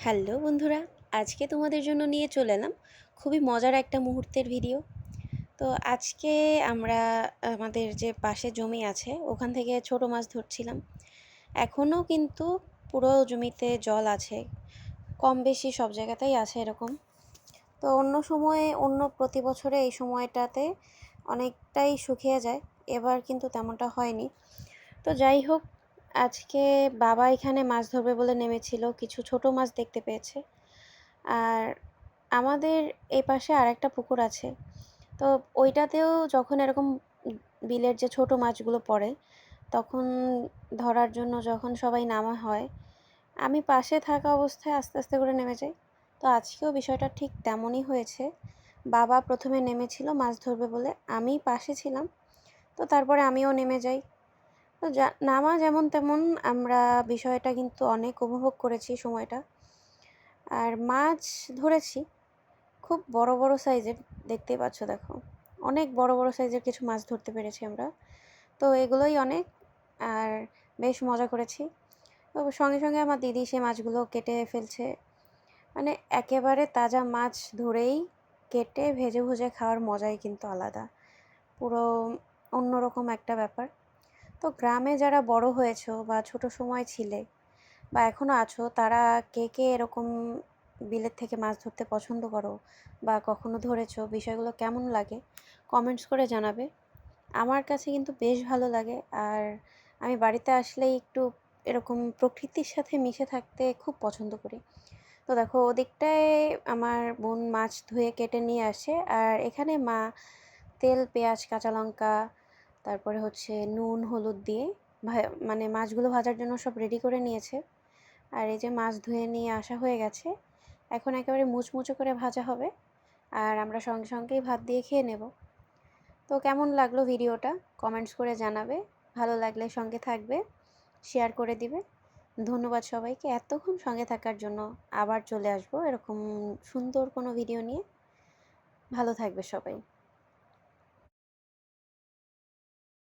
Hello বন্ধুরা, আজকে তোমাদের জন্য নিয়ে চলে এলাম খুবই মজার একটা মুহূর্তের ভিডিও। তো আজকে আমরা আমাদের যে পাশে জমি আছে ওখান থেকে ছোট মাছ ধরছিলাম। এখনও কিন্তু পুরো জমিতে জল আছে, কম বেশি সব জায়গাতেই আছে এরকম। তো অন্য সময়ে প্রতি বছরে এই সময়টাতে অনেকটাই শুকিয়ে যায়, এবার কিন্তু তেমনটা হয়নি। তো যাই হোক, আজকে বাবা এখানে মাছ ধরবে বলে নেমেছিল, কিছু ছোট মাছ দেখতে পেয়েছে। আর আমাদের এই পাশে আরেকটা পুকুর আছে, তো ওইটাতেও যখন এরকম বিলের যে ছোট মাছগুলো পড়ে তখন ধরার জন্য যখন সবাই নামা হয়, আমি পাশে থাকা অবস্থায় আস্তে আস্তে করে নেমে যাই। তো আজকেও বিষয়টা ঠিক তেমনই হয়েছে। বাবা প্রথমে নেমেছিল মাছ ধরবে বলে, আমি পাশে ছিলাম, তো তারপরে আমিও নেমে যাই। তো নামা যেমন তেমন আমরা বিষয়টা কিন্তু অনেক উপভোগ করেছি সময়টা। আর মাছ ধরেছি খুব বড় বড় সাইজের, দেখতেই পাচ্ছ, দেখো অনেক বড় বড় সাইজের কিছু মাছ ধরতে পেরেছি আমরা। তো এগুলোই অনেক, আর বেশ মজা করেছি। তো সঙ্গে সঙ্গে আমার দিদি সে মাছগুলো কেটে ফেলছে, মানে একেবারে তাজা মাছ ধরেই কেটে ভেজে ভুজে খাওয়ার মজাই কিন্তু আলাদা, পুরো অন্যরকম একটা ব্যাপার। তো গ্রামে যারা বড় হয়েছো বা ছোট সময় ছিলে বা এখনও আছো, তারা কে কে এরকম বিলের থেকে মাছ ধরতে পছন্দ করো বা কখনো ধরেছো, বিষয়গুলো কেমন লাগে কমেন্টস করে জানাবে। আমার কাছে কিন্তু বেশ ভালো লাগে, আর আমি বাড়িতে আসলেই একটু এরকম প্রকৃতির সাথে মিশে থাকতে খুব পছন্দ করি। তো দেখো ওদিকটায় আমার বোন মাছ ধুয়ে কেটে নিয়ে আসে, আর এখানে মা তেল, পেঁয়াজ, কাঁচা লঙ্কা, তারপরে হচ্ছে নুন, হলুদ দিয়ে মানে মাছগুলো ভাজার জন্য সব রেডি করে নিয়েছে। আর এই যে মাছ ধুয়ে নিয়ে আসা হয়ে গেছে, এখন একেবারে মুচমুচো করে ভাজা হবে, আর আমরা সঙ্গে সঙ্গেই ভাত দিয়ে খেয়ে নেব। তো কেমন লাগলো ভিডিওটা কমেন্টস করে জানাবে, ভালো লাগলে সঙ্গে থাকবে, শেয়ার করে দিবে। ধন্যবাদ সবাইকে এতক্ষণ সঙ্গে থাকার জন্য। আবার চলে আসবো এরকম সুন্দর কোনো ভিডিও নিয়ে। ভালো থাকবে সবাই।